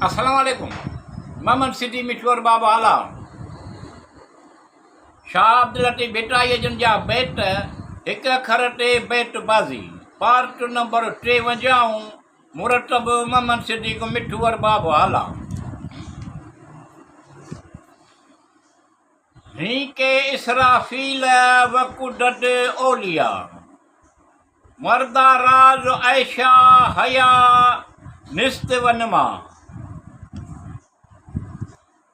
अस्सलाम वालेकुम। मोहम्मद सिटी मिठोर बाबा आला शाह अब्दुल लतीफ़ बेटाई जन जा बैट हिक अखर ते बैट बाज़ी पार्ट नंबर 53 मुरतब मोहम्मद सिद्दीक़ मिठोर बाबा आला। ही के इसराफील वकुडत ओलिया मर्दा राज आयशा हया निस्त वनमा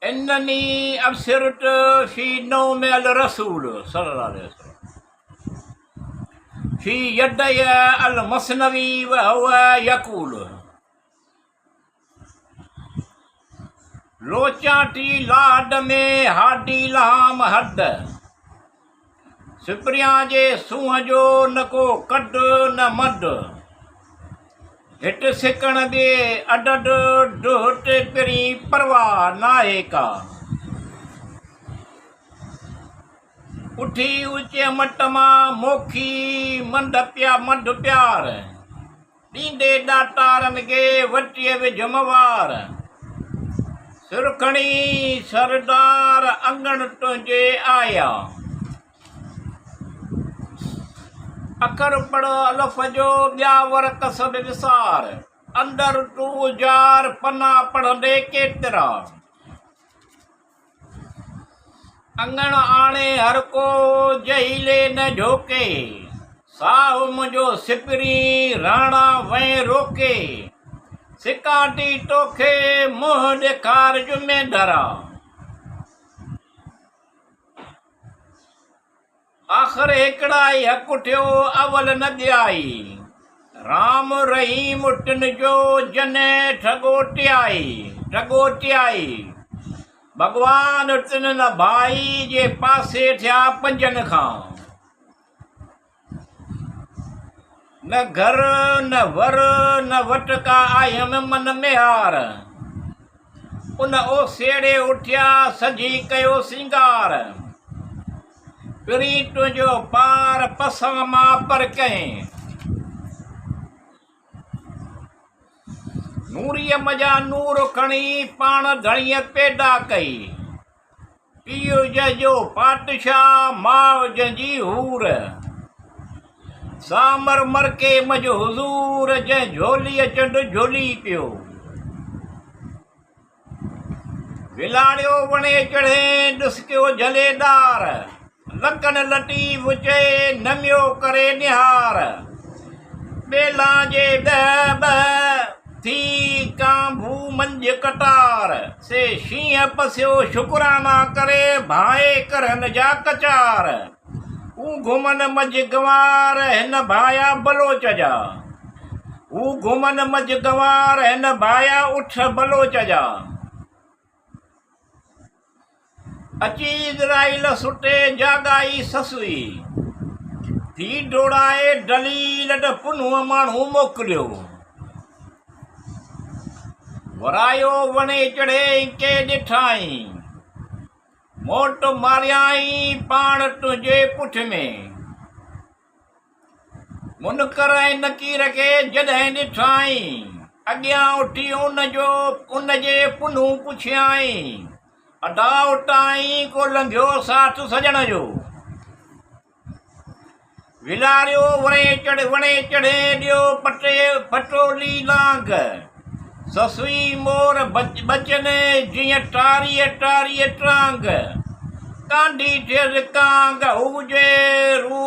इन्ननी अबसरत फी नौम अल रसूल सल्लल्लाहु अलैहि वसल्लम फी यदय अल मसनवी व हुव यकूल लोचाटी लाड में हाडी लाम हद सिपरियां जे सूंह जो न को कड न मड हिट सिकण दे अडड डुहट पिरी परवाह नाहे का उठी ऊचे मट मां मोखी मंड प्यार ॾींदे ॾाटारनि खे वटीअ विझ मवार सुरखणी सरदार अंगण तुंहिंजे आया अखर पढ़ अलफ जो ॿियावर कसब विसार अंदर तू जार पना पढ़ंदे केतिरा अंगण आणे हर को जहीले न झोके साहु मुंहिंजो सिपरी राणा वहीं रोके सिकाटी तोखे मुंहुं ॾेखार जुमेदरा आख़िर हिकिड़ा ई हक़ थियो अवल न ॾियाई राम रहीम टिन जो जने ठगोटियाई भॻवान टिन भाई जे पासे थिया पंजनि खां न घर न वर न वटका आयम मन में हार उन ओसेड़े उठिया सजी कयो सिंगार पिरी तुंहिंजो पार पसां मां पर कहीं नूरीअ मजा नूर खणी पाण धणीअ पैदा कई पीउ जंहिंजो पातशाह माउ जंहिंजी हूर सामर मर के मजो हुज़ूर जंहिं झोलीअ चंड झोली पियो विलाड़ियो वणे चढ़े ॾुसकियो जलेदार लकन लतीफ़ चए नमियो करे निहार बेला जे ॾह थी कांभू मंझ कटार से शींहं पसियो शुकराना करे भाए करन जा कचार हू घुमन मझ गंवार हिन भाया बलोच जा हू घुमन मझ गंवार हिन भाया उठ बलोच जा अची इज़राइल सुटे जागाई ससुई थी डोड़ाए दलील ॾ पुनूह माण्हू मोकिलियो वरायो वणे चढ़े के ॾिठाई मोट मारियाई पाण तुंहिंजे पुठ में मुनकर ऐं नकीर खे जॾहिं ॾिठाई अॻियां उठी उन जे पुनूं पुछियाई अदा उटाई को लंघियो साथ सजण जो विलारियो वणे चढ़े ॾियो पटोली लांग ससुई मोर बचन जीअं टारीअ टांग कांडी थियस कांग हुजे रू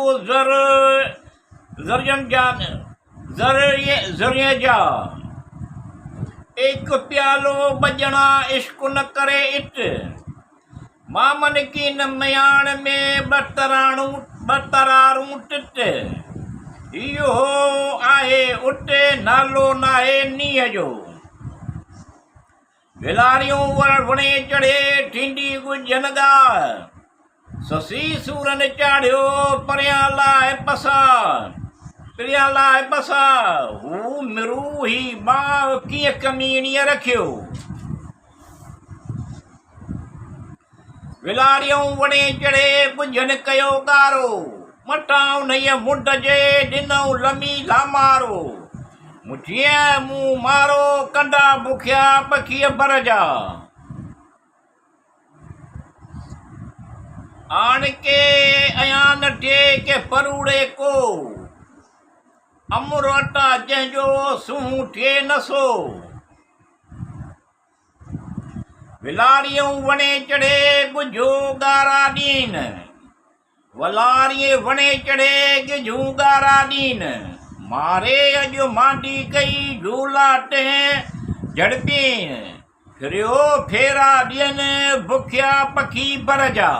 ज़रिए जा एक प्यालो बजणा इश्क न करे इट मामन की न मयाण में बतरारूं टिट इहो आहे उट नालो नाहे नीह जो विलारियूं वणे चढ़े ठींडी गुजन ॻाह ससी सूरन चाढ़ियो परियां लाइ पसा हू मिरू ही मां कीअं कमीणीअ रखियो विलारियूं वणे चढ़े बुझन कयो ॻारो मटां उन मुंड जे ॾिनऊं लमी लामारो मुठीअ मूं मारो कंडा बुखिया पखीअ बर जा आण के अयां नठे के परूड़े को अमृता जंहिंजो सूं थिए नसो विलारियूं वणे चढ़े ॻुझो ॻारा ॾीन वलारिए वणे चढ़े ॻिझूं ॻारा ॾीन मारे अॼु मांडी कई झूला टें झड़पीन फिरियो फेरा ॾियनि बुखिया पखी बर जा।